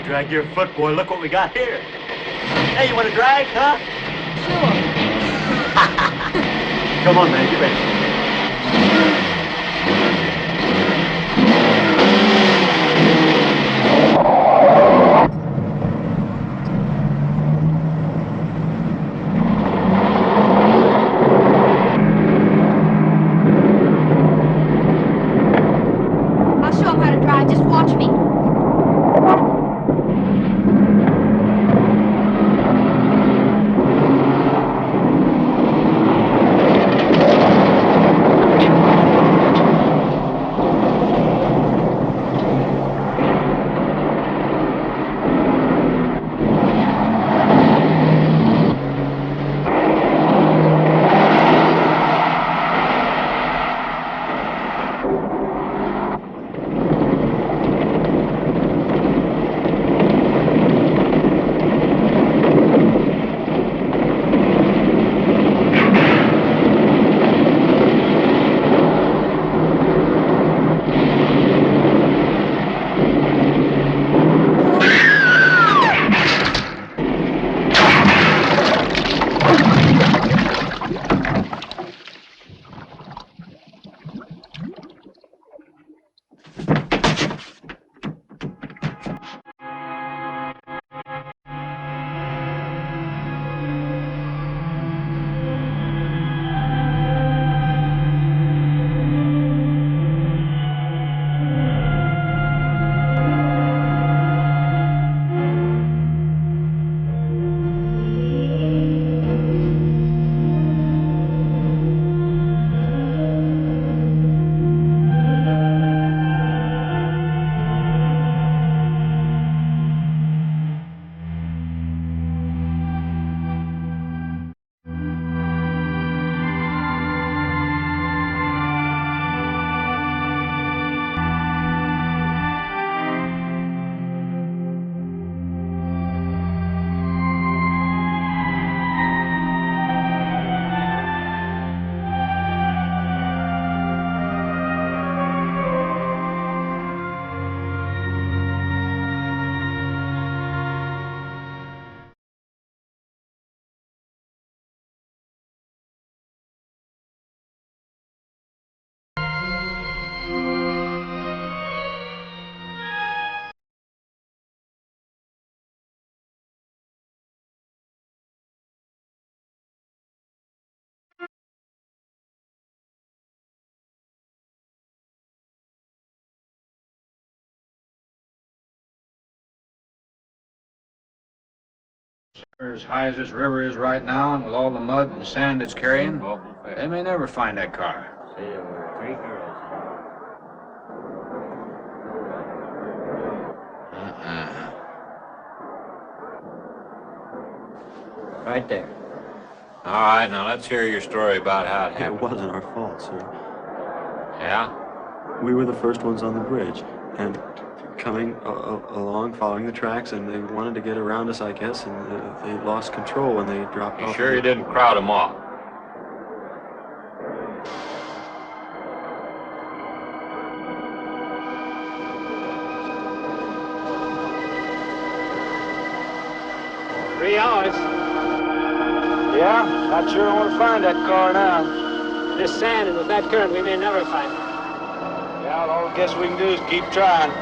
drag your foot, boy. Look what we got here. Hey, you want to drag, huh? Sure. Come on, man. Get ready. I'll show him how to drive. Just watch me. As high as this river is right now, and with all the mud and sand it's carrying, they may never find that car. See, there were 3 girls. Right there. All right, now let's hear your story about how it happened. It wasn't our fault, sir. Yeah? We were the first ones on the bridge, and coming along, following the tracks, and they wanted to get around us, I guess, and they lost control when they dropped off. You sure you didn't crowd them off? Yeah? Not sure I want to find that car now. This sand and with that current, we may never find it. Yeah, all I guess we can do is keep trying.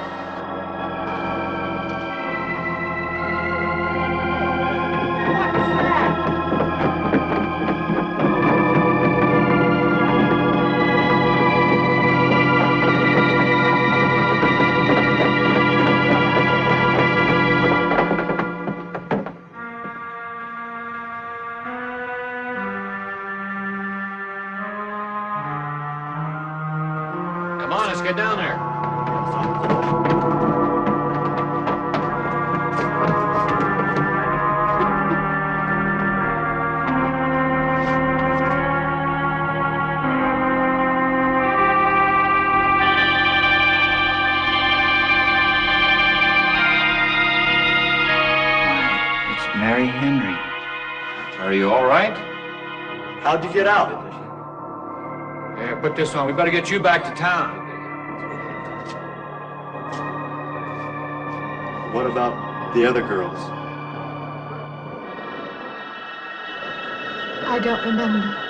Come on, let's get down there. It's Mary Henry. Are you all right? How'd you get out? Yeah, put this on. We better get you back to town. What about The other girls. I don't remember.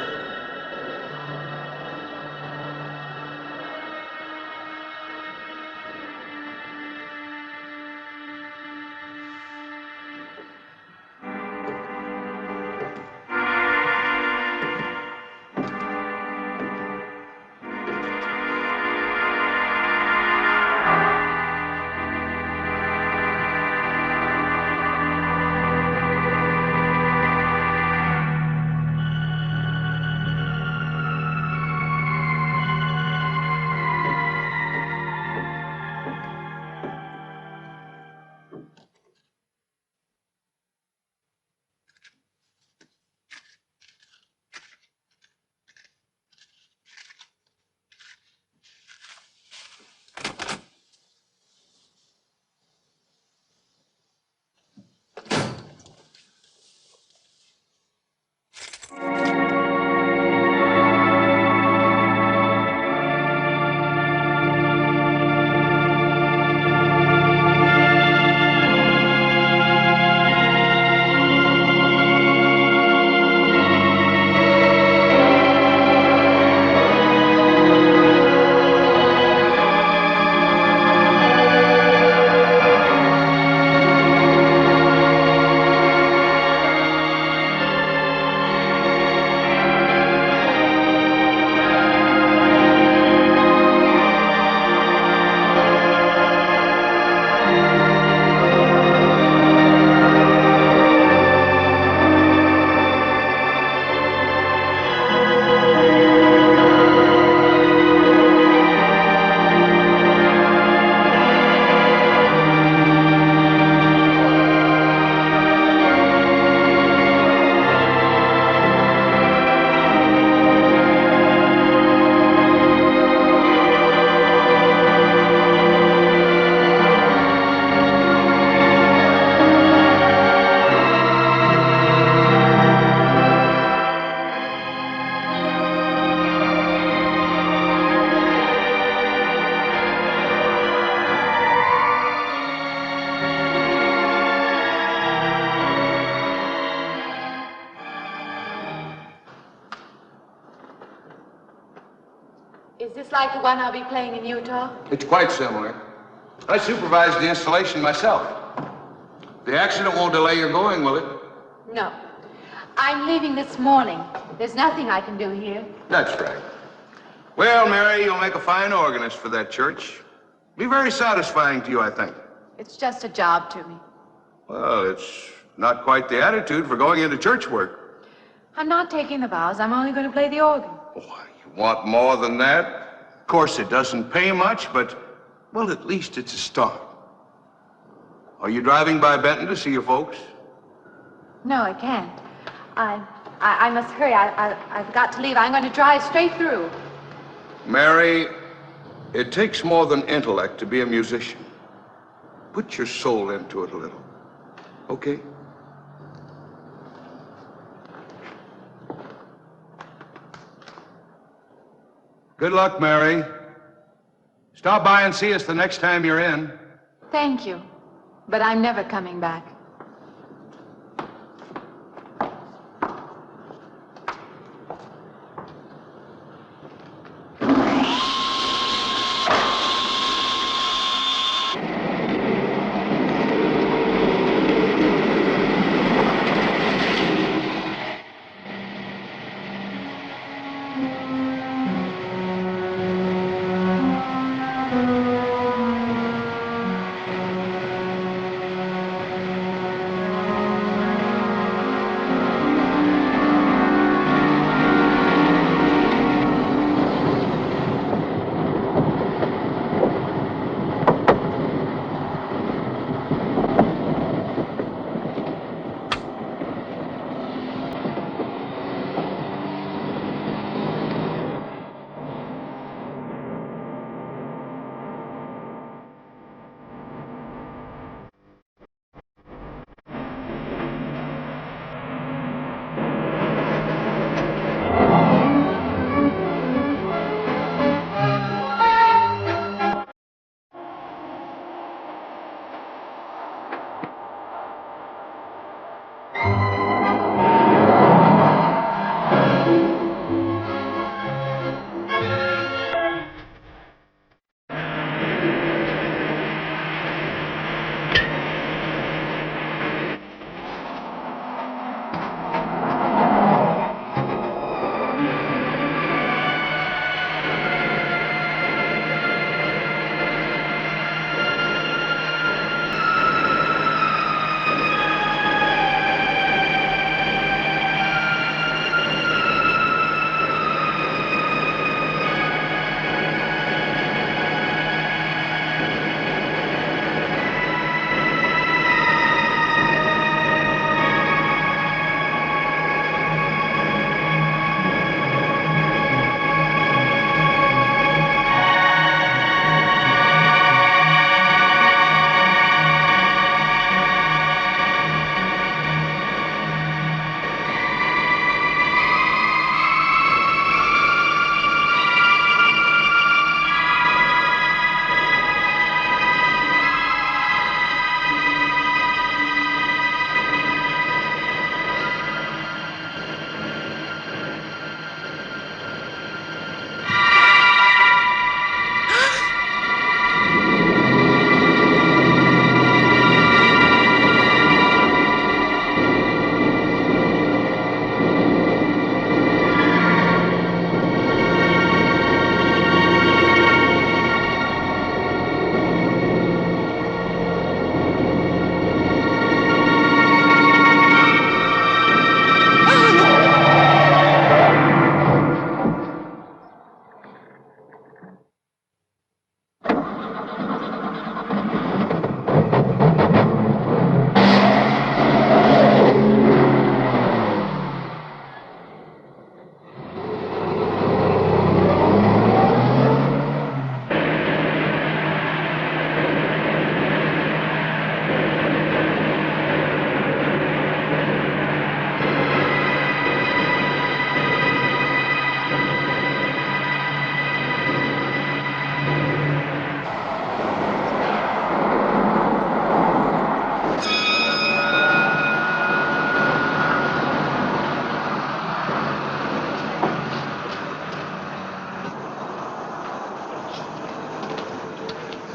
Is this like the one I'll be playing in Utah? It's quite similar. I supervised the installation myself. The accident won't delay your going, will it? No. I'm leaving this morning. There's nothing I can do here. That's right. Well, Mary, you'll make a fine organist for that church. Be very satisfying to you, I think. It's just a job to me. Well, it's not quite the attitude for going into church work. I'm not taking the vows. I'm only going to play the organ. Oh, you want more than that? Of course, it doesn't pay much, but, well, at least it's a start. Are you driving by Benton to see your folks? No, I can't. I must hurry. I've got to leave. I'm going to drive straight through. Mary, it takes more than intellect to be a musician. Put your soul into it a little, okay? Good luck, Mary. Stop by and see us the next time you're in. Thank you, but I'm never coming back.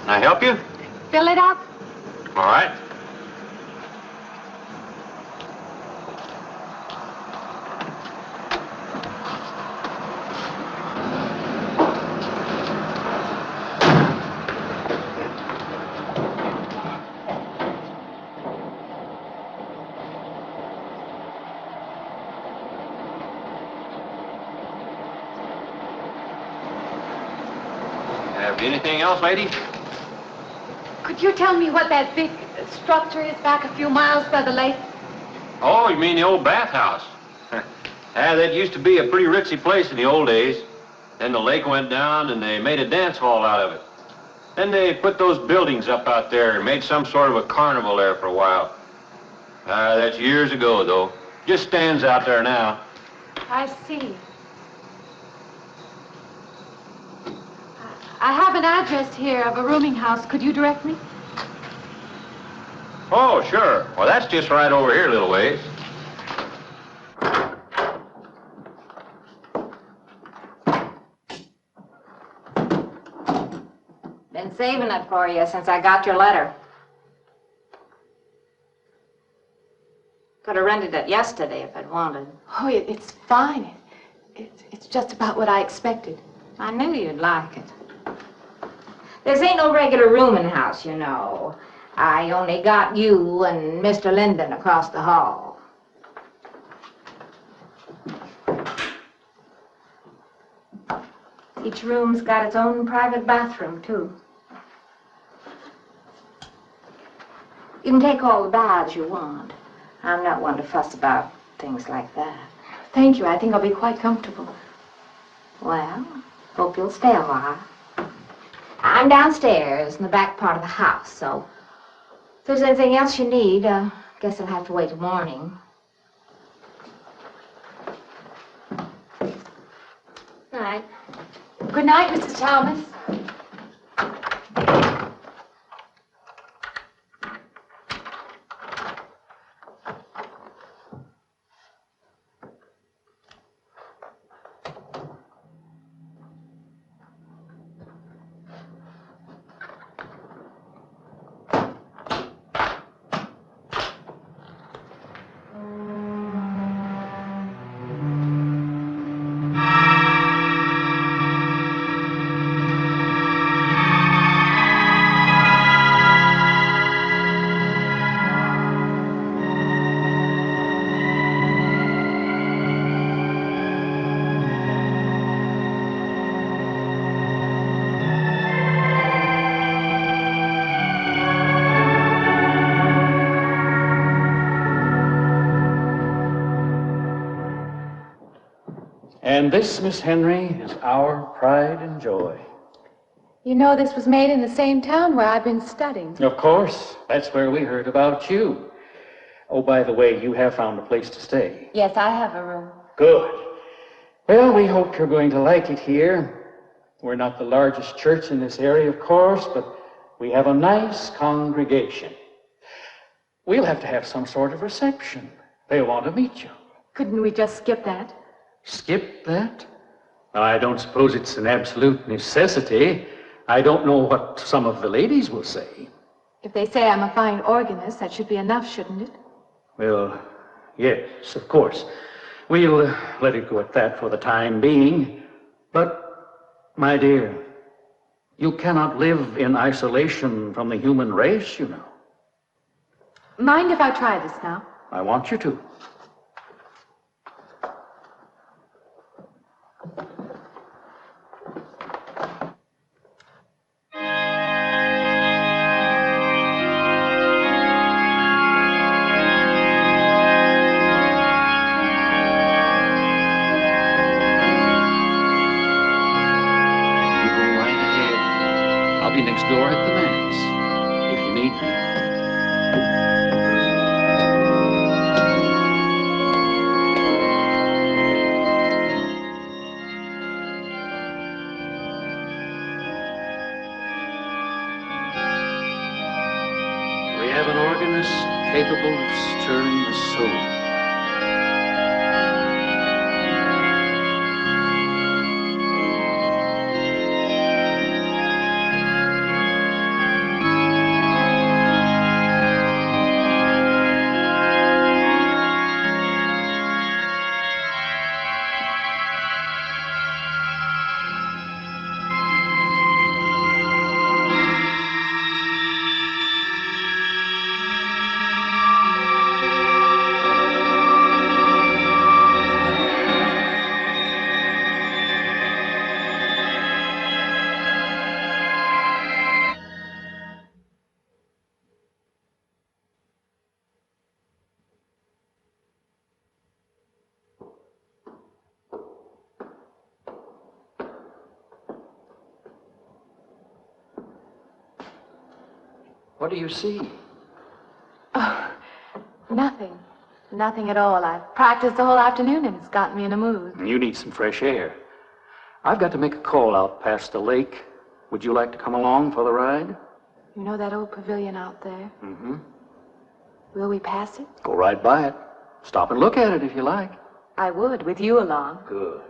Can I help you? Fill it up. All right. Anything else, lady? Could you tell me what that big structure is back a few miles by the lake? Oh, you mean the old bathhouse? That used to be a pretty ritzy place in the old days. Then the lake went down and they made a dance hall out of it. Then they put those buildings up out there and made some sort of a carnival there for a while. That's years ago, though. Just stands out there now. I see. I have an address here of a rooming house. Could you direct me? Oh, sure. Well, that's just right over here a little ways. Been saving it for you since I got your letter. Could have rented it yesterday if I'd wanted. Oh, it's fine. It's just about what I expected. I knew you'd like it. This ain't no regular rooming house, you know. I only got you and Mr. Linden across the hall. Each room's got its own private bathroom, too. You can take all the baths you want. I'm not one to fuss about things like that. Thank you. I think I'll be quite comfortable. Well, hope you'll stay a while. I'm downstairs in the back part of the house, so if there's anything else you need, guess I'll have to wait till morning. Night. Good night, Mrs. Thomas. And this, Miss Henry, is our pride and joy. You know, this was made in the same town where I've been studying. Of course, that's where we heard about you. Oh, by the way, you have found a place to stay. Yes, I have a room. Good. Well, we hope you're going to like it here. We're not the largest church in this area, of course, but we have a nice congregation. We'll have to have some sort of reception. They'll want to meet you. Couldn't we just skip that? Skip that? Well, I don't suppose it's an absolute necessity. I don't know what some of the ladies will say. If they say I'm a fine organist, that should be enough, shouldn't it? Well, yes, of course. We'll let it go at that for the time being. But, my dear, you cannot live in isolation from the human race, you know. Mind if I try this now? I want you to. Next door at the manse, if you need me. We have an organist capable of stirring the soul. What do you see? Oh, nothing. Nothing at all. I've practiced the whole afternoon and it's gotten me in a mood. You need some fresh air. I've got to make a call out past the lake. Would you like to come along for the ride? You know that old pavilion out there? Mm-hmm. Will we pass it? Go right by it. Stop and look at it if you like. I would, with you along. Good.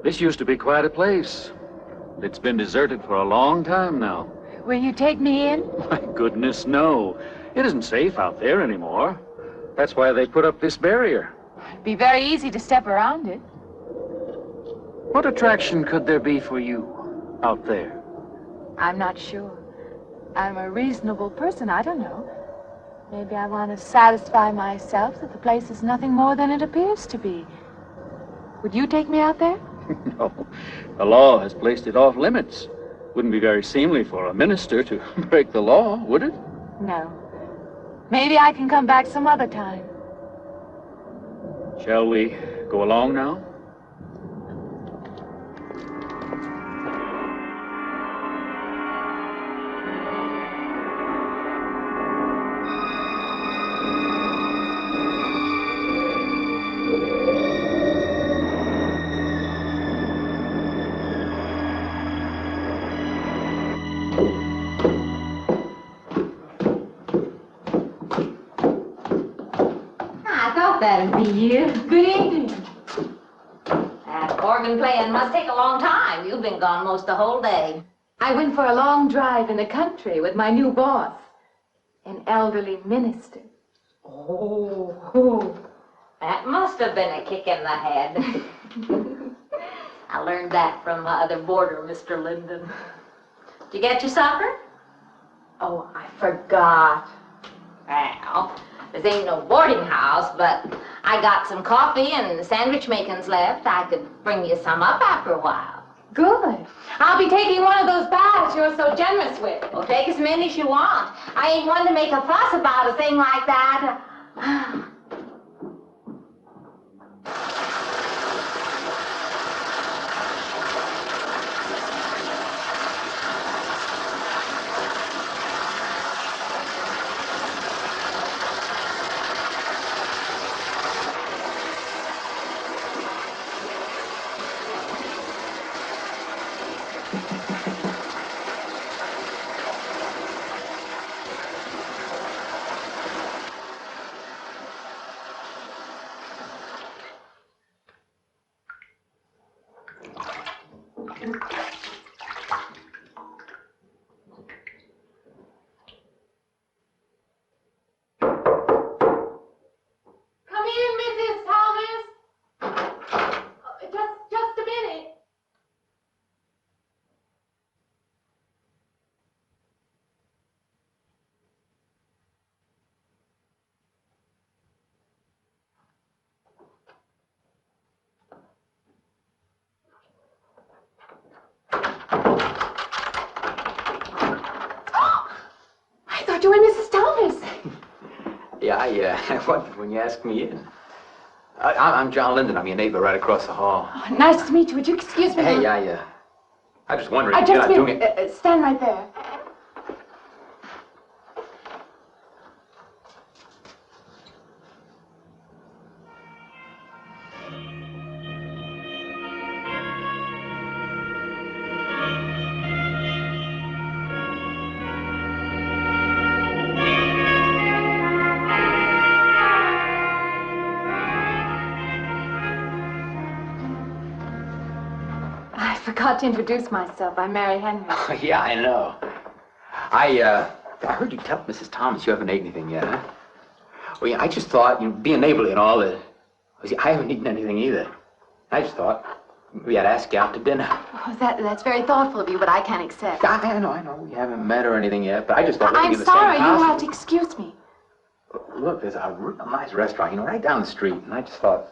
This used to be quite a place. It's been deserted for a long time now. Will you take me in? My goodness, no. It isn't safe out there anymore. That's why they put up this barrier. It'd be very easy to step around it. What attraction could there be for you out there? I'm not sure. I'm a reasonable person. I don't know. Maybe I want to satisfy myself that the place is nothing more than it appears to be. Would you take me out there? No. The law has placed it off limits. Wouldn't be very seemly for a minister to break the law, would it? No. Maybe I can come back some other time. Shall we go along now? That'd be you. Good evening. That organ playing must take a long time. You've been gone most the whole day. I went for a long drive in the country with my new boss, an elderly minister. Oh, that must have been a kick in the head. I learned that from my other boarder, Mr. Linden. Did you get your supper? Oh, I forgot. Well, this ain't no boarding house, but I got some coffee and sandwich makings left. I could bring you some up after a while. Good. I'll be taking one of those baths you're so generous with. Well, take as many as you want. I ain't one to make a fuss about a thing like that. You and Mrs. Thomas. Yeah, I wondered when you asked me in. I'm John Linden. I'm your neighbor right across the hall. Oh, nice to meet you. Would you excuse me? Hey, I just wondering if just you're not doing it. Stand right there. I forgot to introduce myself. I'm Mary Henry. Oh, yeah, I know. I heard you tell Mrs. Thomas you haven't ate anything yet, huh? Well, yeah, I just thought, being neighborly and all, that... See, I haven't eaten anything either. I just thought, We had to ask you out to dinner. Oh, that's very thoughtful of you, but I can't accept. I know. We haven't met or anything yet, but I just thought we'd I'm give the sorry. same You'll house. have to excuse me. Look, there's a real nice restaurant, right down the street, and I just thought,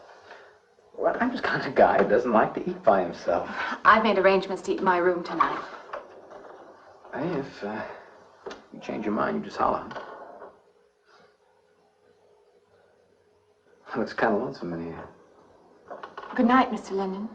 well, I'm just kind of a guy who doesn't like to eat by himself. I've made arrangements to eat in my room tonight. Hey, if you change your mind, you just holler. Looks kind of lonesome in here. Good night, Mr. Linden.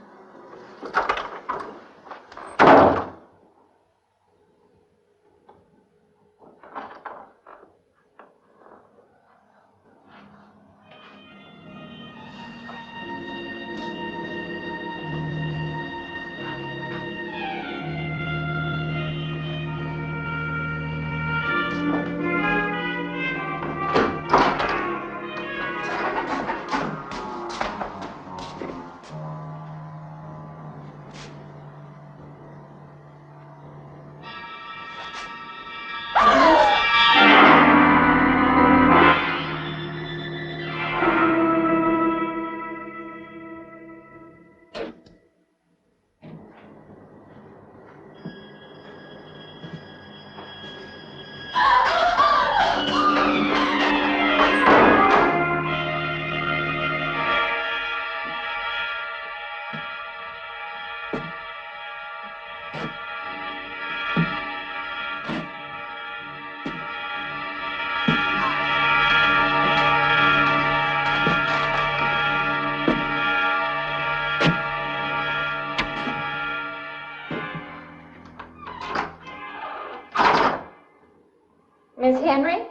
Miss Henry?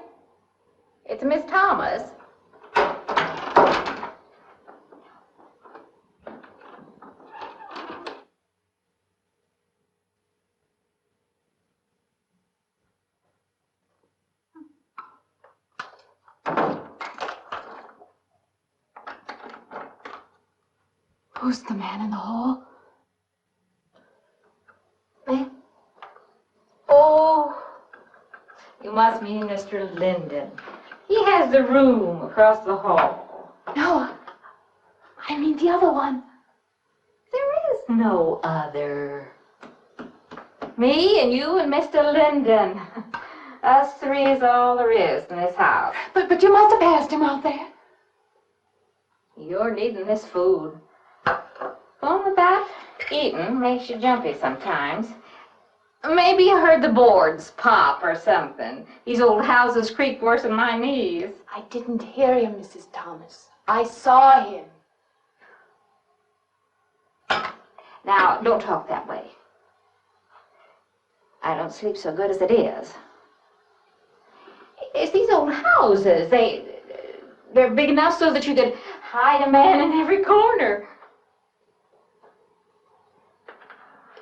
It's Miss Thomas. Who's the man in the hall? Man? Oh, you must mean Mr. Linden. He has the room across the hall. No, I mean the other one. There is no other. Me and you and Mr. Linden. Us three is all there is in this house. But you must have passed him out there. You're needing this food. Going without eating makes you jumpy sometimes. Maybe you heard the boards pop or something. These old houses creak worse than my knees. I didn't hear him, Mrs. Thomas. I saw him. Now, don't talk that way. I don't sleep so good as it is. It's these old houses. They're big enough so that you could hide a man in every corner.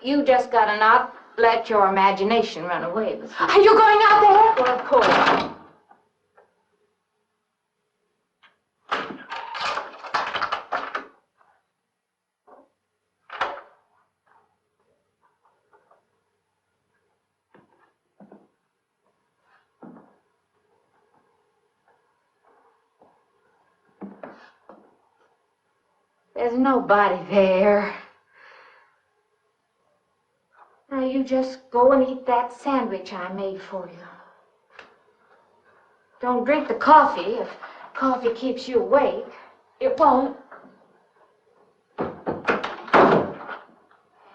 You just gotta not let your imagination run away with you. Are you going out there? Well, of course. There's nobody there. Now you just go and eat that sandwich I made for you. Don't drink the coffee if coffee keeps you awake. It won't.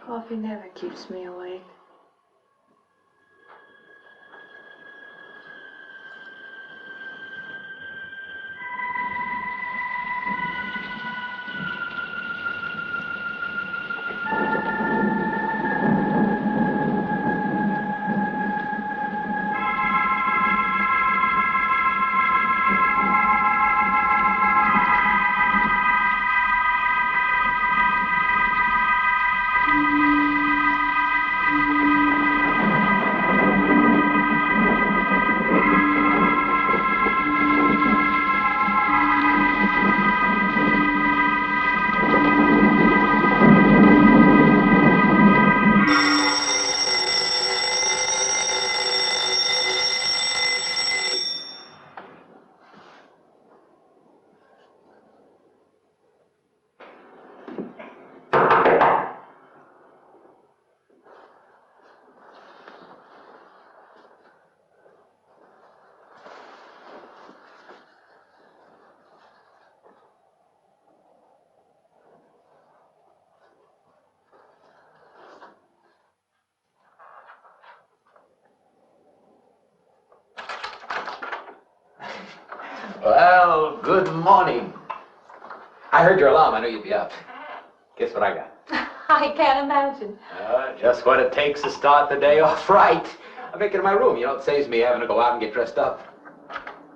Coffee never keeps me awake. Good morning. I heard your alarm. I knew you'd be up. Guess what I got? I can't imagine. Just what it takes to start the day off right. I make it in my room. You know, it saves me having to go out and get dressed up.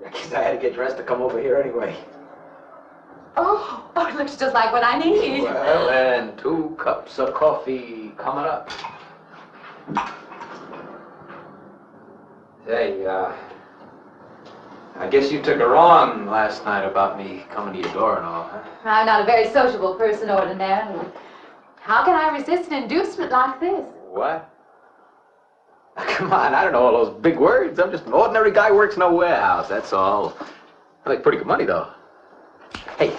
I guess I had to get dressed to come over here anyway. Oh, it looks just like what I need. Well, and 2 cups of coffee coming up. Say, I guess you took her on last night about me coming to your door and all, huh? I'm not a very sociable person ordinarily. How can I resist an inducement like this? What? Come on, I don't know all those big words. I'm just an ordinary guy who works in a warehouse, that's all. I make pretty good money, though. Hey,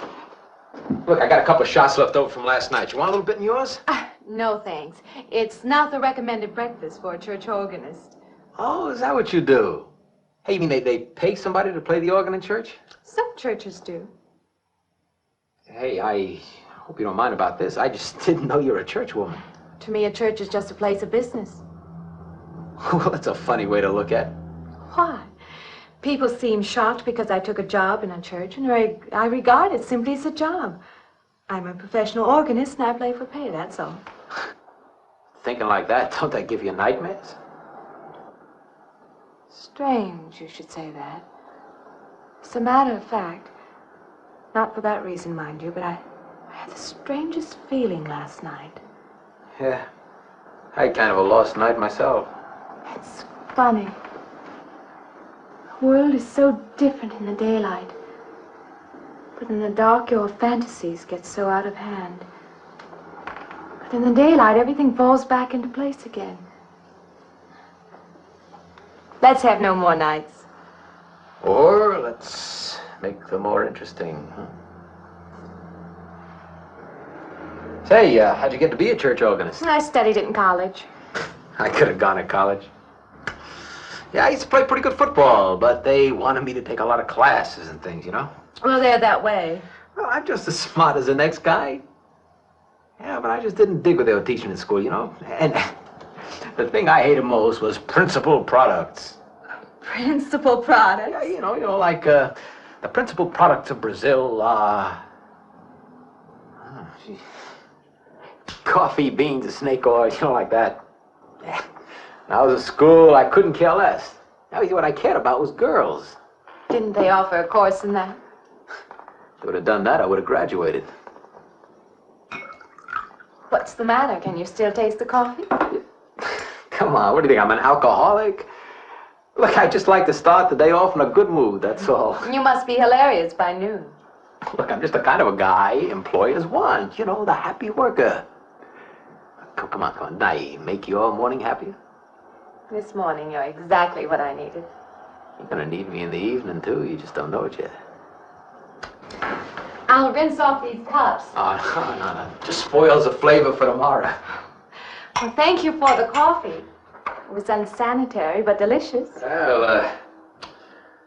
look, I got a couple of shots left over from last night. You want a little bit in yours? No, thanks. It's not the recommended breakfast for a church organist. Oh, is that what you do? Hey, you mean they pay somebody to play the organ in church? Some churches do. Hey, I hope you don't mind about this. I just didn't know you're a church woman. To me, a church is just a place of business. Well, that's a funny way to look at it. Why? People seem shocked because I took a job in a church, and I regard it simply as a job. I'm a professional organist, and I play for pay, that's all. Thinking like that, don't that give you nightmares? Strange you should say that. As a matter of fact, not for that reason, mind you, but I had the strangest feeling last night. Yeah, I had kind of a lost night myself. It's funny. The world is so different in the daylight. But in the dark, your fantasies get so out of hand. But in the daylight, everything falls back into place again. Let's have no more nights. Or let's make them more interesting, huh? Say, how'd you get to be a church organist? I studied it in college. I could have gone to college. Yeah, I used to play pretty good football, but they wanted me to take a lot of classes and things, you know? Well, they're that way. Well, I'm just as smart as the next guy. Yeah, but I just didn't dig what they were teaching in school, you know? And the thing I hated most was principal products. Principal products? Yeah, you know, like the principal products of Brazil are coffee, beans, snake oil, you know, like that. Yeah. When I was at school, I couldn't care less. Now, what I cared about was girls. Didn't they offer a course in that? If they would have done that, I would have graduated. What's the matter? Can you still taste the coffee? Come on, what do you think, I'm an alcoholic? Look, I just like to start the day off in a good mood, that's all. You must be hilarious by noon. Look, I'm just the kind of a guy employers want, you know, the happy worker. Come on, did I make your morning happier? This morning, you're exactly what I needed. You're gonna need me in the evening, too. You just don't know it yet. I'll rinse off these cups. Oh, no. Just spoils the flavor for tomorrow. Well, thank you for the coffee. It was unsanitary, but delicious. Well,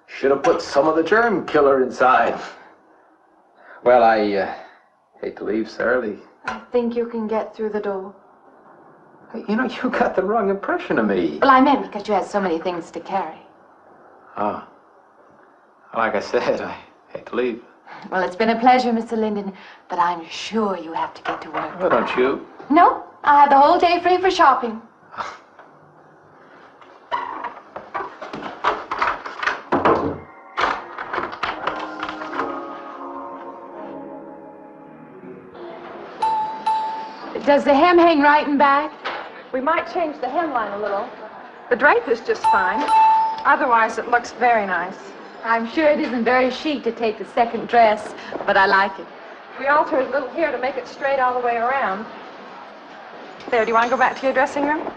should have put some of the germ killer inside. Well, I hate to leave so early. I think you can get through the door. You know, you got the wrong impression of me. Well, I meant because you had so many things to carry. Oh. Like I said, I hate to leave. Well, it's been a pleasure, Mr. Linden, but I'm sure you have to get to work. Well, don't you? No, I have the whole day free for shopping. Does the hem hang right and back? We might change the hemline a little. The drape is just fine. Otherwise, it looks very nice. I'm sure it isn't very chic to take the second dress, but I like it. We altered a little here to make it straight all the way around. There, do you want to go back to your dressing room?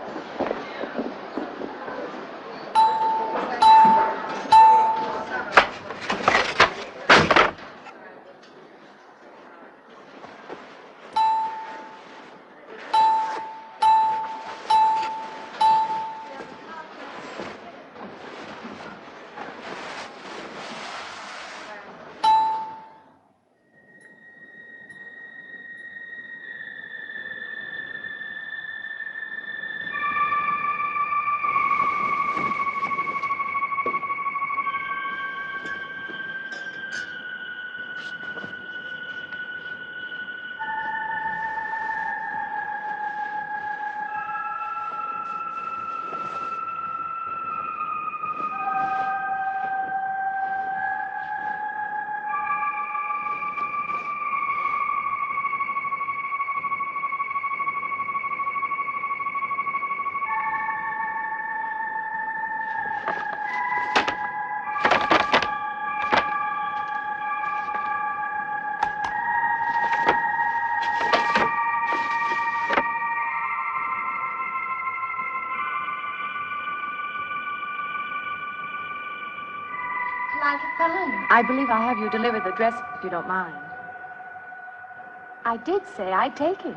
I believe I'll have you deliver the dress if you don't mind. I did say I'd take it.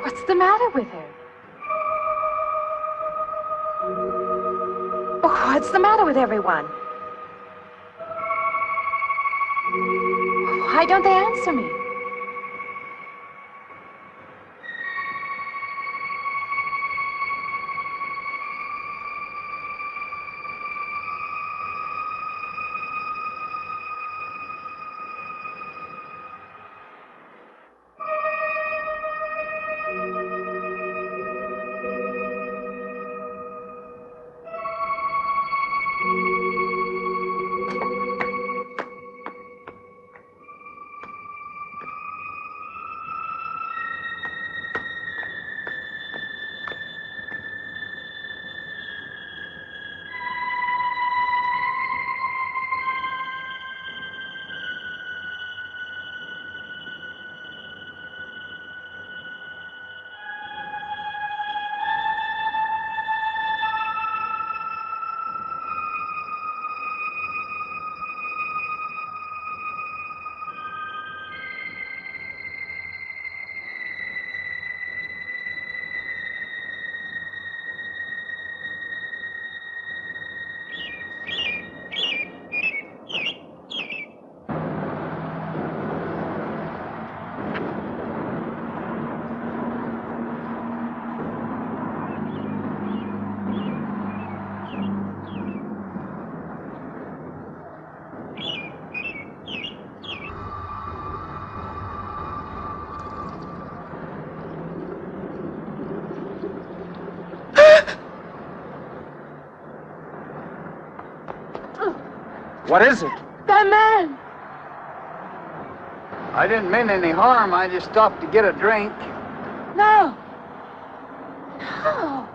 What's the matter with her? Oh, what's the matter with everyone? Why don't they answer me? What is it? That man! I didn't mean any harm. I just stopped to get a drink. No! No!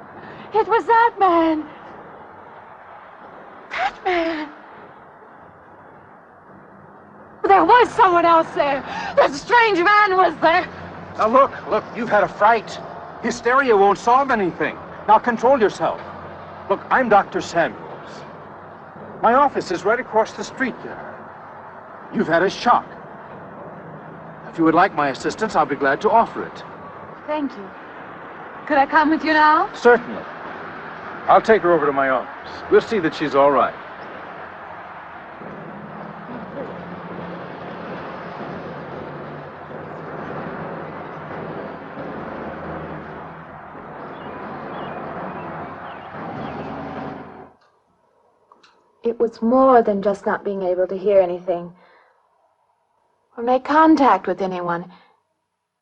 It was that man! That man! There was someone else there! That strange man was there! Now look, you've had a fright. Hysteria won't solve anything. Now control yourself. Look, I'm Dr. Samuels. My office is right across the street there. You've had a shock. If you would like my assistance, I'll be glad to offer it. Thank you. Could I come with you now? Certainly. I'll take her over to my office. We'll see that she's all right. It was more than just not being able to hear anything or make contact with anyone.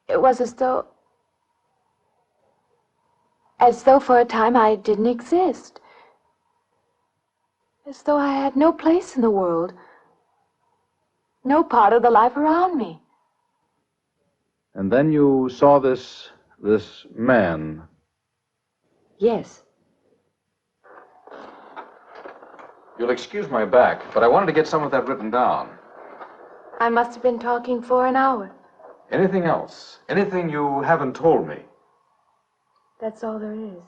It was as though for a time I didn't exist. As though I had no place in the world, no part of the life around me. And then you saw this man. Yes. You'll excuse my back, but I wanted to get some of that written down. I must have been talking for an hour. Anything else? Anything you haven't told me? That's all there is.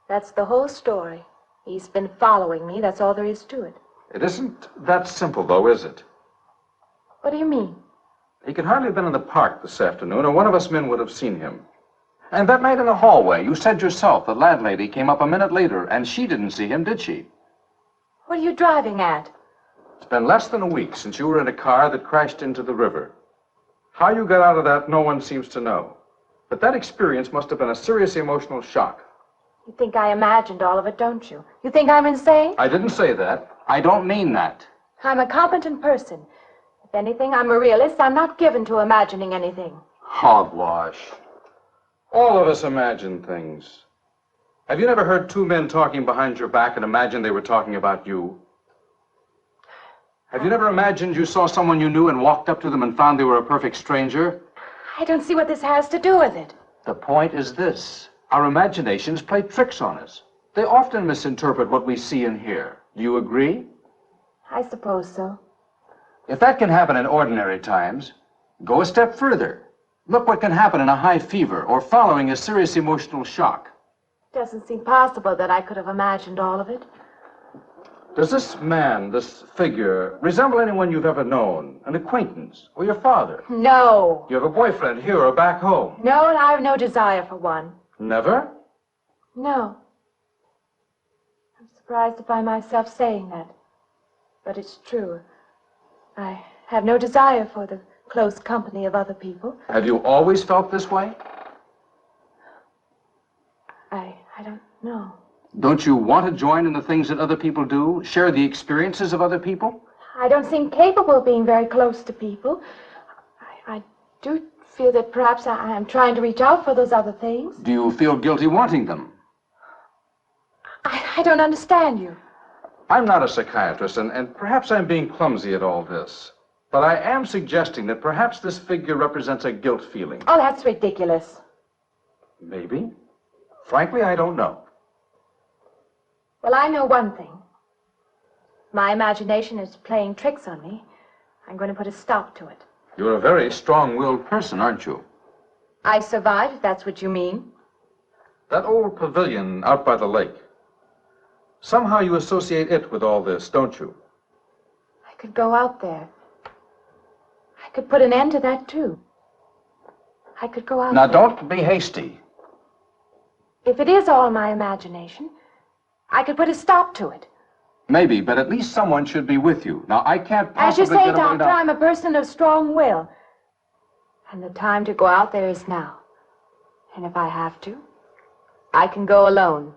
That's the whole story. He's been following me. That's all there is to it. It isn't that simple, though, is it? What do you mean? He could hardly have been in the park this afternoon, or one of us men would have seen him. And that night in the hallway, you said yourself the landlady came up a minute later, and she didn't see him, did she? What are you driving at? It's been less than a week since you were in a car that crashed into the river. How you got out of that, no one seems to know. But that experience must have been a serious emotional shock. You think I imagined all of it, don't you? You think I'm insane? I didn't say that. I don't mean that. I'm a competent person. If anything, I'm a realist. I'm not given to imagining anything. Hogwash. All of us imagine things. Have you never heard two men talking behind your back and imagined they were talking about you? Have you never imagined you saw someone you knew and walked up to them and found they were a perfect stranger? I don't see what this has to do with it. The point is this. Our imaginations play tricks on us. They often misinterpret what we see and hear. Do you agree? I suppose so. If that can happen in ordinary times, go a step further. Look what can happen in a high fever or following a serious emotional shock. Doesn't seem possible that I could have imagined all of it. Does this man, this figure, resemble anyone you've ever known? An acquaintance? Or your father? No. You have a boyfriend here or back home? No, and I have no desire for one. Never? No. I'm surprised to find myself saying that. But it's true. I have no desire for the close company of other people. Have you always felt this way? I don't know. Don't you want to join in the things that other people do? Share the experiences of other people? I don't seem capable of being very close to people. I do feel that perhaps I am trying to reach out for those other things. Do you feel guilty wanting them? I don't understand you. I'm not a psychiatrist, and perhaps I'm being clumsy at all this. But I am suggesting that perhaps this figure represents a guilt feeling. Oh, that's ridiculous. Maybe. Frankly, I don't know. Well, I know one thing. My imagination is playing tricks on me. I'm going to put a stop to it. You're a very strong-willed person, aren't you? I survived, if that's what you mean. That old pavilion out by the lake. Somehow you associate it with all this, don't you? I could go out there. I could put an end to that, too. I could go out Now, there. don't be hasty. If it is all my imagination, I could put a stop to it. Maybe, but at least someone should be with you. Now, I can't As you possibly say, get away Doctor, now. I'm a person of strong will. And the time to go out there is now. And if I have to, I can go alone.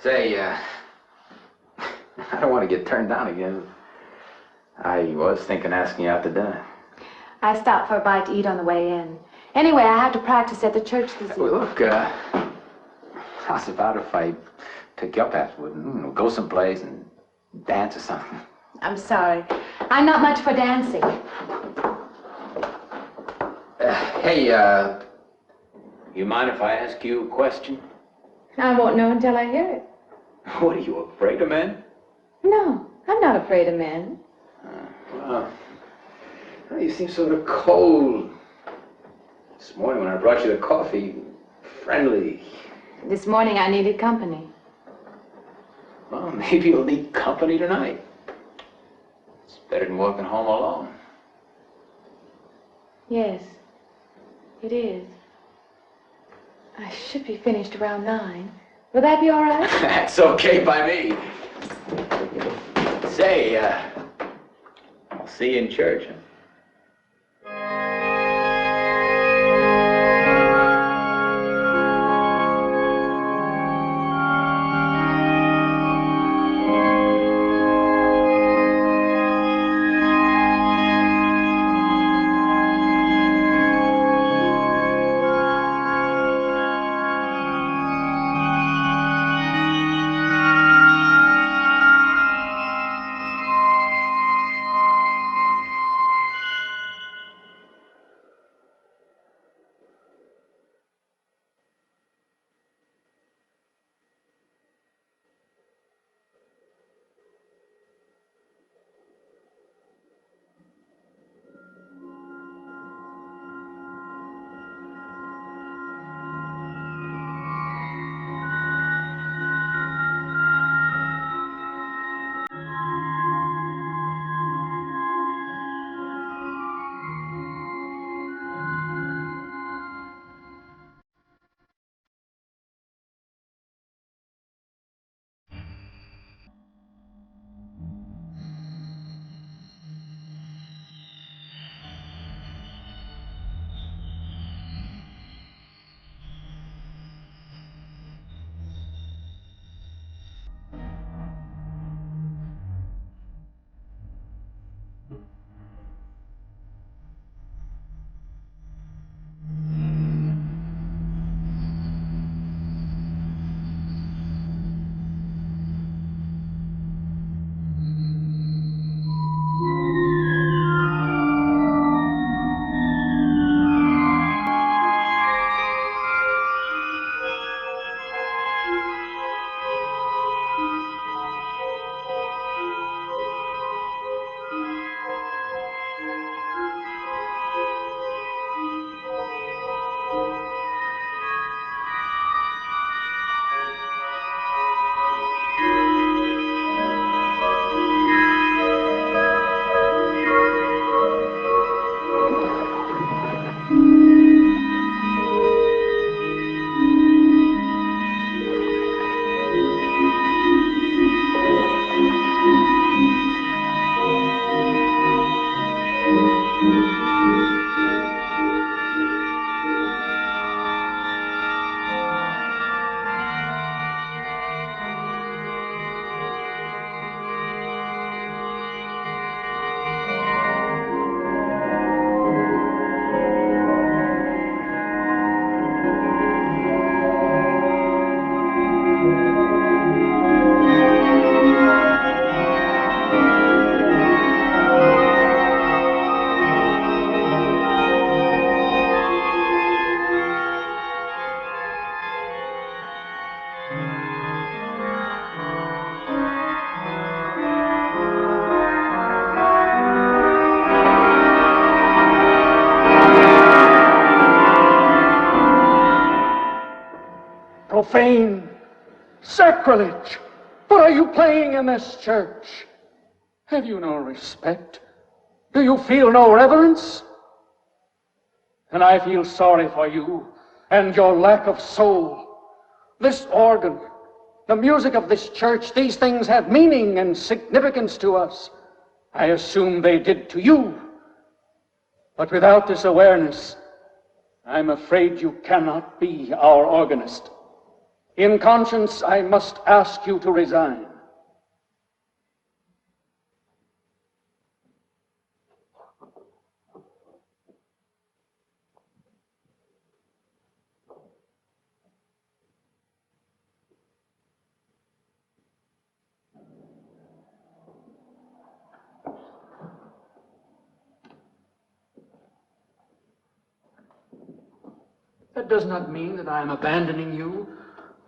Say, I don't want to get turned down again. I was thinking asking you out to dinner. I stopped for a bite to eat on the way in. Anyway, I have to practice at the church this evening. Well, look, how's about if I pick you up afterward and go someplace and dance or something? I'm sorry. I'm not much for dancing. Hey, you mind if I ask you a question? I won't know until I hear it. What, are you afraid of men? No, I'm not afraid of men. Well, you seem sort of cold. This morning when I brought you the coffee, friendly. This morning I needed company. Well, maybe you'll need company tonight. It's better than walking home alone. Yes, it is. I should be finished around 9. Will that be all right? That's okay by me. Say, I'll see you in church. Huh? Profane, sacrilege. What are you playing in this church? Have you no respect? Do you feel no reverence? And I feel sorry for you and your lack of soul. This organ, the music of this church, these things have meaning and significance to us. I assume they did to you. But without this awareness, I'm afraid you cannot be our organist. In conscience, I must ask you to resign. That does not mean that I am abandoning you,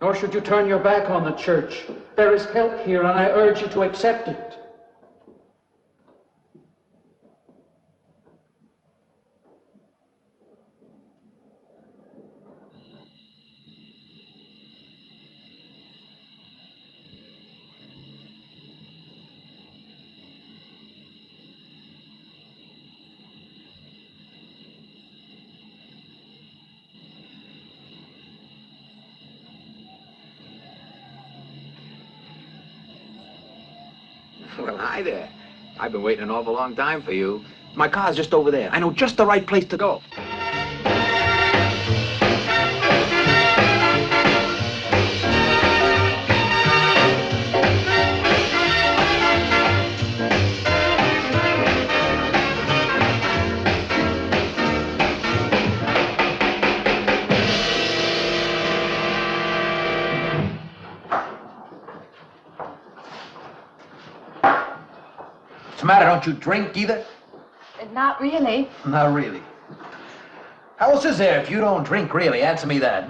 nor should you turn your back on the church. There is help here, and I urge you to accept it. Well, hi there. I've been waiting an awful long time for you. My car's just over there. I know just the right place to go. What's the matter? Don't you drink either? Not really. Not really. How else is there if you don't drink really? Answer me that.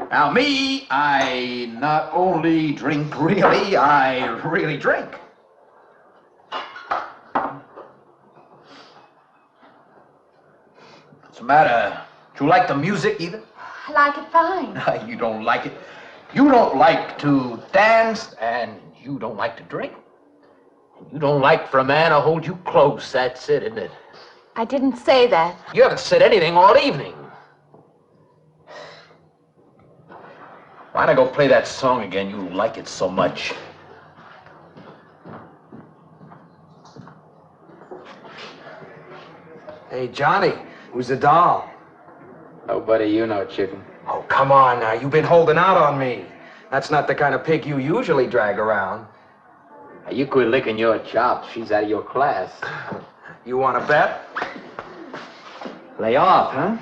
Now, me, I not only drink really, I really drink. What's the matter? Do you like the music either? I like it fine. You don't like it. You don't like to dance, and you don't like to drink. You don't like for a man to hold you close. That's it, isn't it? I didn't say that. You haven't said anything all evening. Why not go play that song again? You like it so much. Hey, Johnny, who's the doll? Nobody you know, chicken. Oh, come on now. You've been holding out on me. That's not the kind of pig you usually drag around. You quit licking your chops. She's out of your class. You want to bet? Lay off, huh?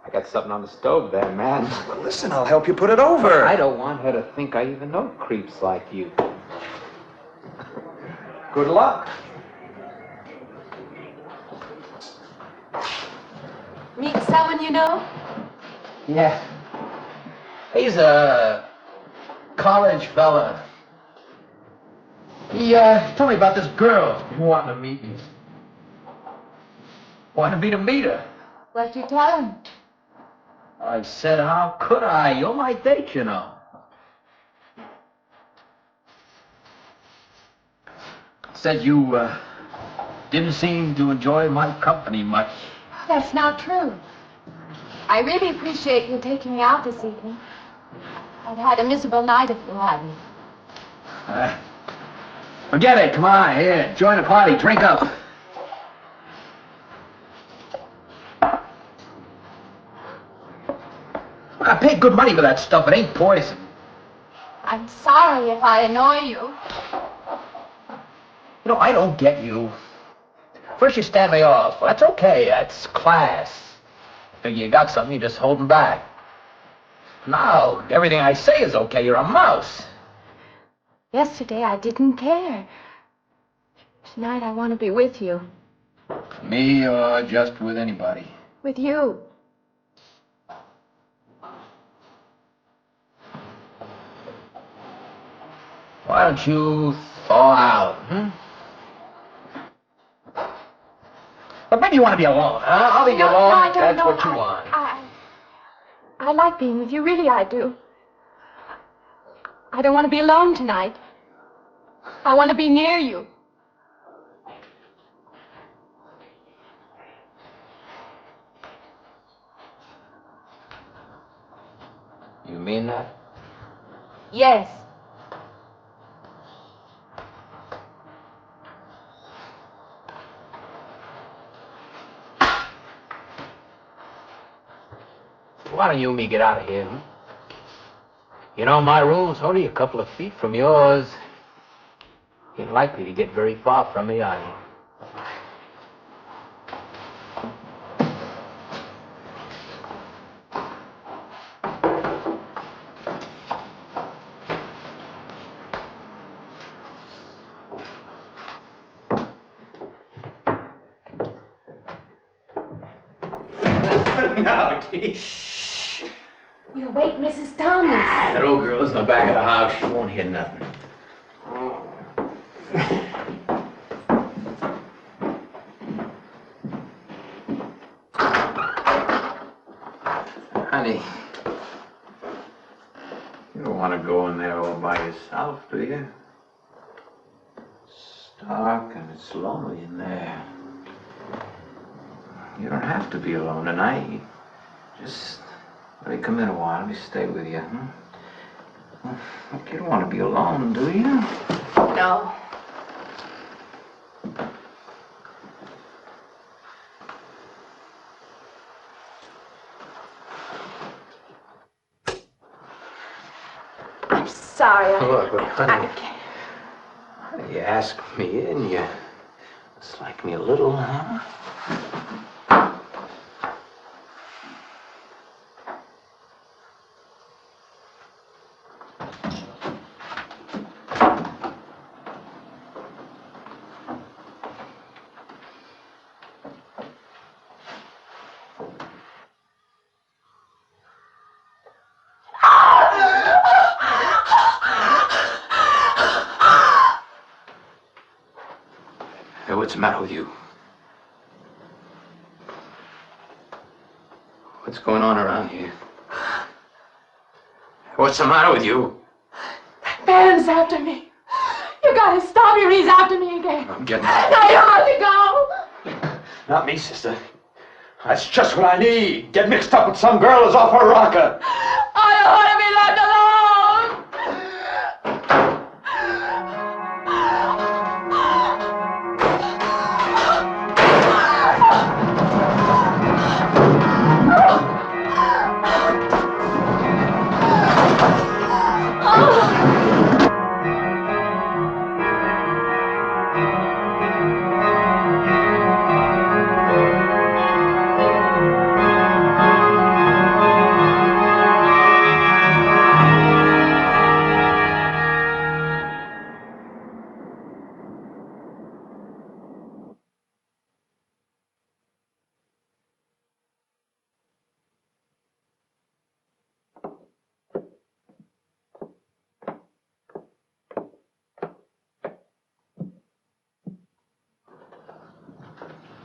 I got something on the stove there, man. Well, listen, I'll help you put it over. I don't want her to think I even know creeps like you. Good luck. Meet someone you know? Yeah. He's a college fella. He told me about this girl who wanted to meet me. Wanted me to meet her. What'd you tell him? I said, how could I? You're my date, you know. Said you didn't seem to enjoy my company much. That's not true. I really appreciate you taking me out this evening. I'd had a miserable night if you hadn't. Forget it. Come on, here. Join the party. Drink up. Look, I paid good money for that stuff. It ain't poison. I'm sorry if I annoy you. You know, I don't get you. First you stand me off. Well, that's okay. That's class. Figure you got something, you're just holding back. Now, everything I say is okay. You're a mouse. Yesterday I didn't care. Tonight I want to be with you. Me or just with anybody? With you. Why don't you thaw out, But maybe you want to be alone, huh? I'll leave you alone if that's what you want. I like being with you, really I do. I don't want to be alone tonight. I want to be near you. You mean that? Yes. why don't you and me get out of here? Hmm? You know, my room's only a couple of feet from yours. You ain't likely to get very far from me, are you? No, shh. We'll wake Mrs. Thomas. That old girl's in the back of the house. She won't hear nothing. Honey, you don't want to go in there all by yourself, do you? It's dark and it's lonely in there. You don't have to be alone tonight. Just let me come in a while. Let me stay with you, huh? Look, you don't want to be alone, do you? No. I'm sorry. Look, honey. You asked me in, you dislike me a little, huh? What's the matter with you? What's going on around here? What's the matter with you? Ben's after me. You gotta stop him. He's after me again. I'm getting out. Now you have to go. Not me, sister. That's just what I need. Get mixed up with some girl who's off her rocker. I don't want to be left alone.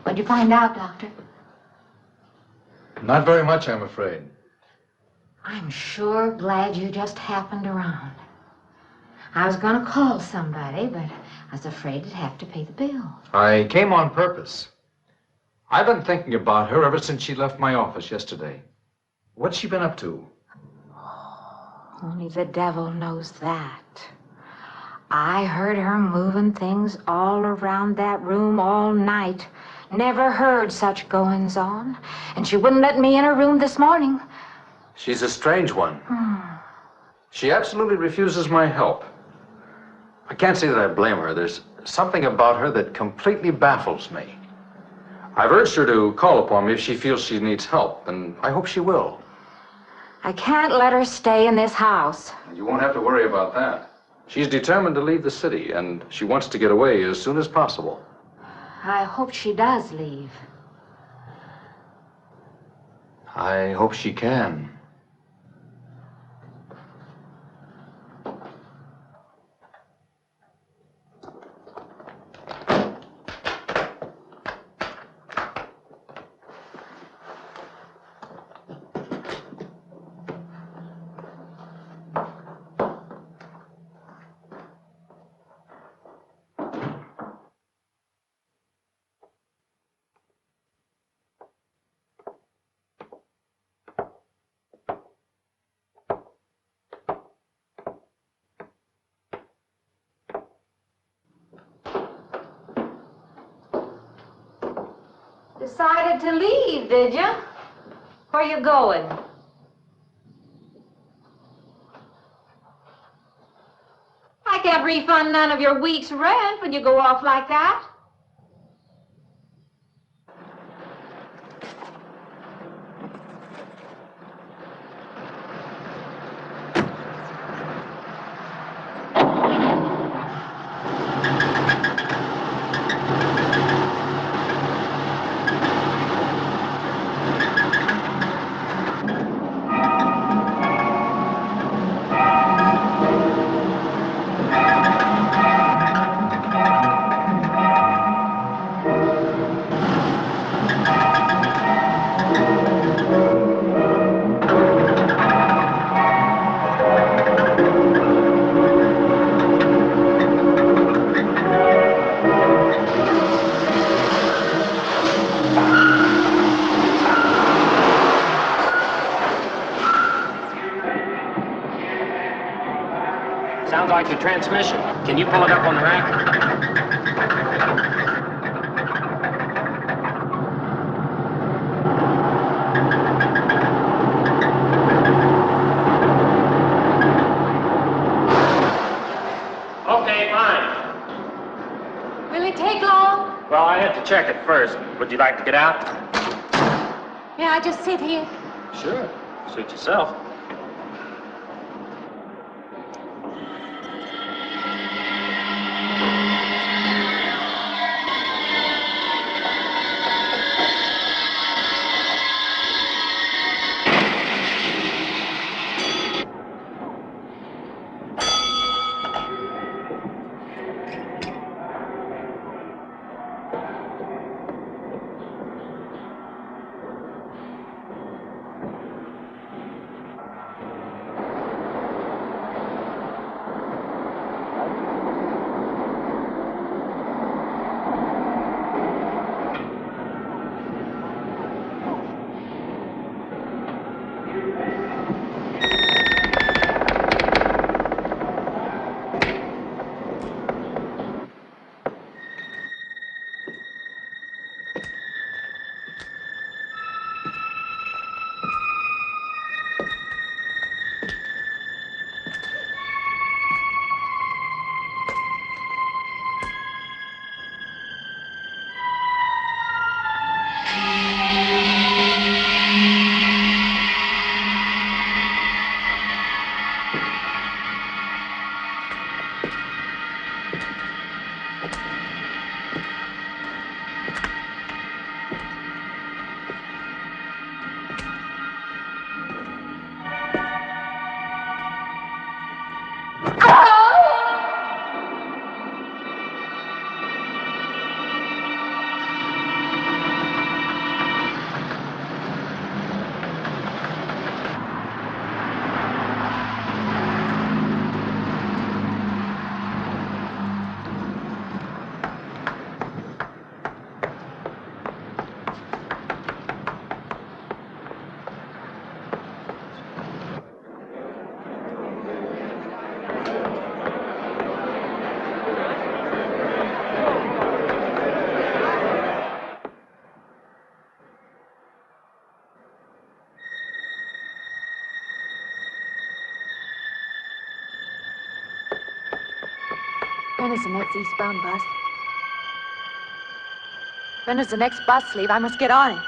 What'd you find out, Doctor? Not very much, I'm afraid. I'm sure glad you just happened around. I was going to call somebody, but I was afraid I'd have to pay the bill. I came on purpose. I've been thinking about her ever since she left my office yesterday. What's she been up to? Only the devil knows that. I heard her moving things all around that room all night. Never heard such goings on. And she wouldn't let me in her room this morning. She's a strange one. She absolutely refuses my help. I can't say that I blame her. There's something about her that completely baffles me. I've urged her to call upon me if she feels she needs help, and I hope she will. I can't let her stay in this house. You won't have to worry about that. She's determined to leave the city, and she wants to get away as soon as possible. I hope she does leave. I hope she can. Decided to leave, did you? Where you going? can't refund none of your week's rent when you go off like that. Sounds like the transmission. Can you pull it up on the rack? Okay, fine. Will it take long? Well, I have to check it first. Would you like to get out? May I just sit here? Sure. Suit yourself. When is the next eastbound bus? When does the next bus leave? I must get on it.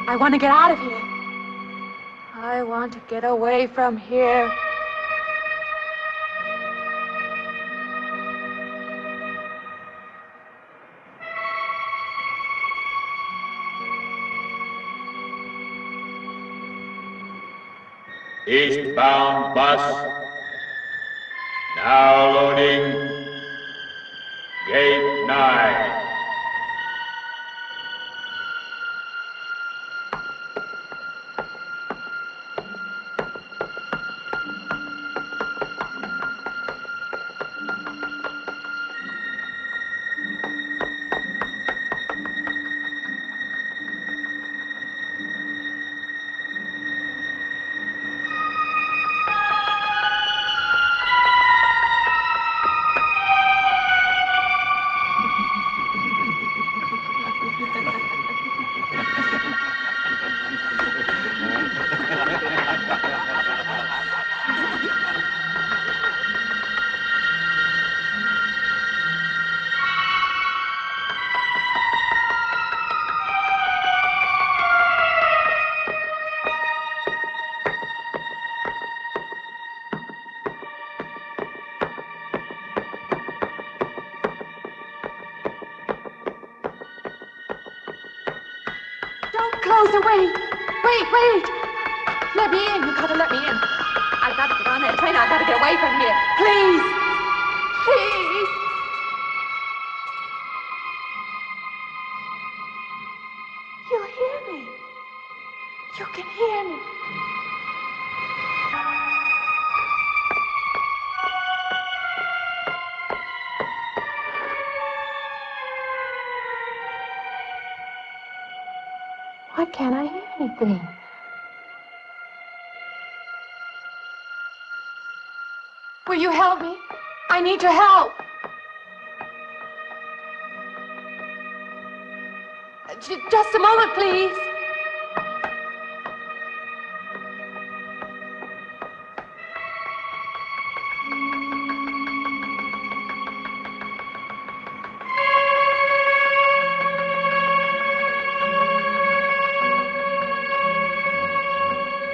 I want to get out of here. I want to get away from here. Eastbound bus. Now loading. Gate 9. closer. Wait. Let me in. You gotta let me in. I've got to get on that train. I've got to get away from here. Please. You hear me. You can hear me. Why can't I hear anything? Will you help me? I need your help. Just a moment, please.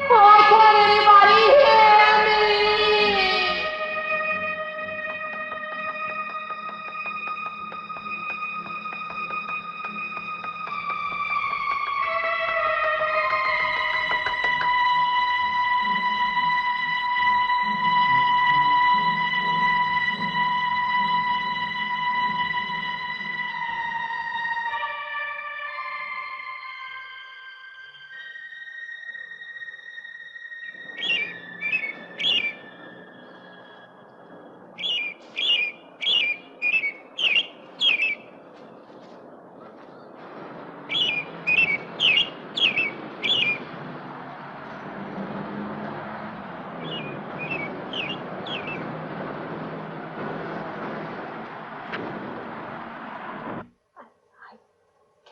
Why can't anybody hear me?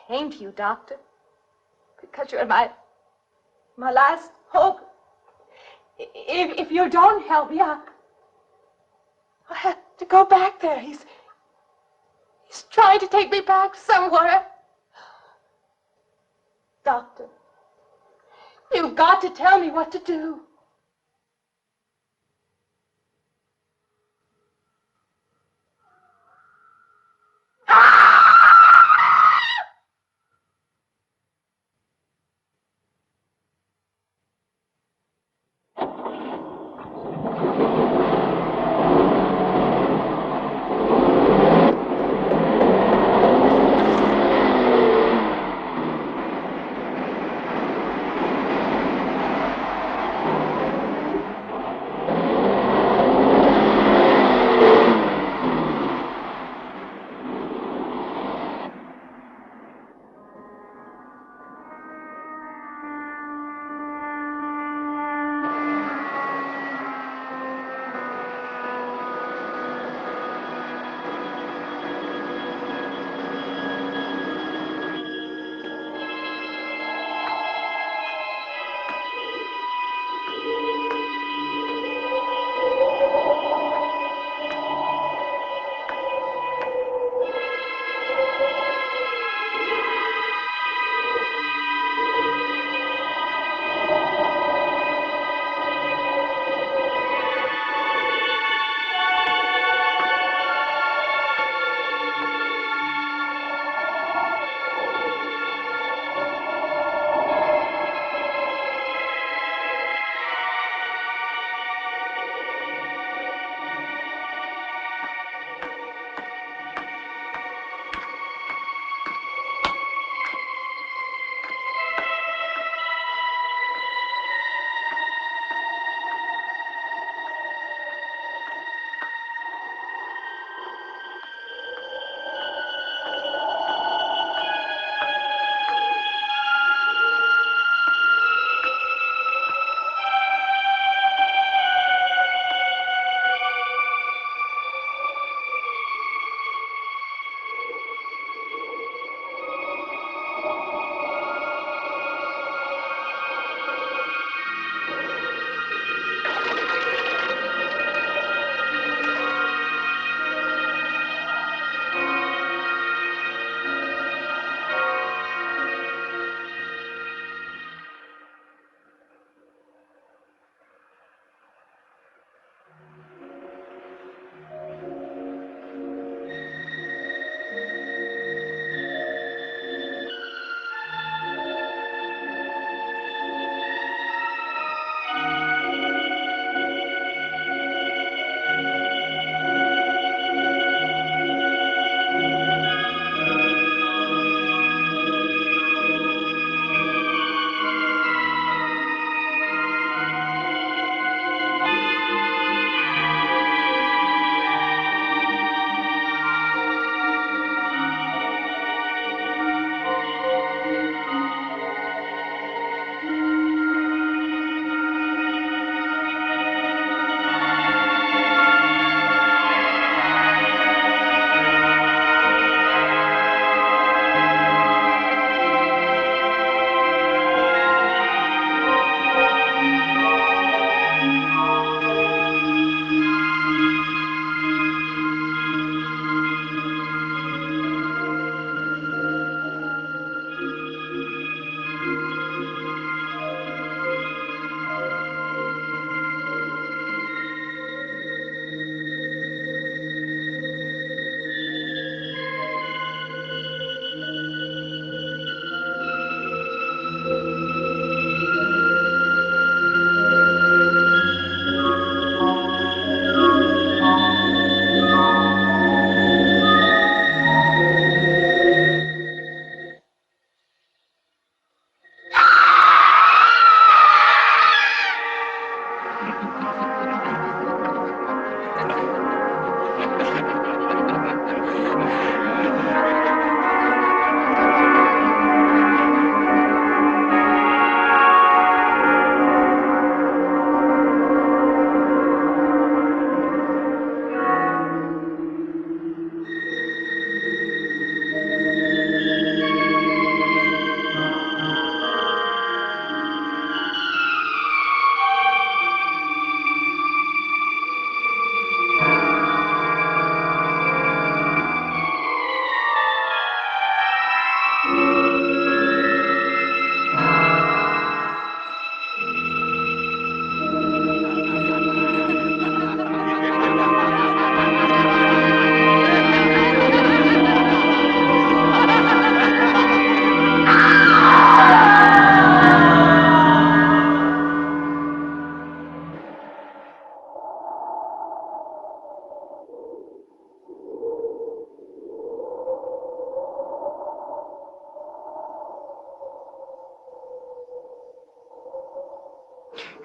Came to you, Doctor, because you're my last hope. If you don't help me, I'll have to go back there. He's trying to take me back somewhere. Doctor, you've got to tell me what to do.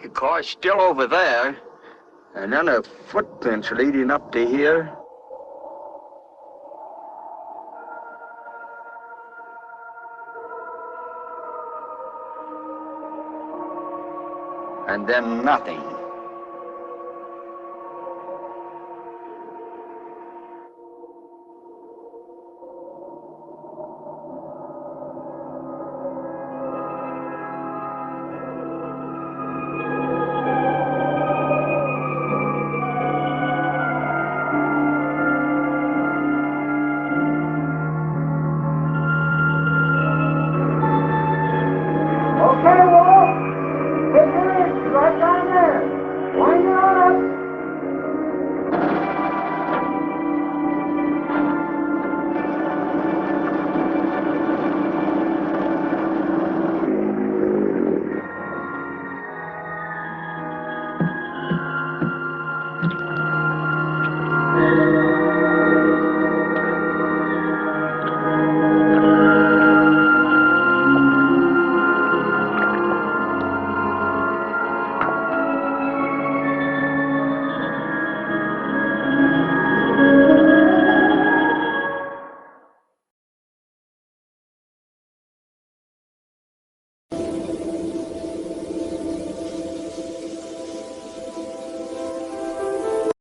The car's still over there. And then the footprints leading up to here. And then nothing.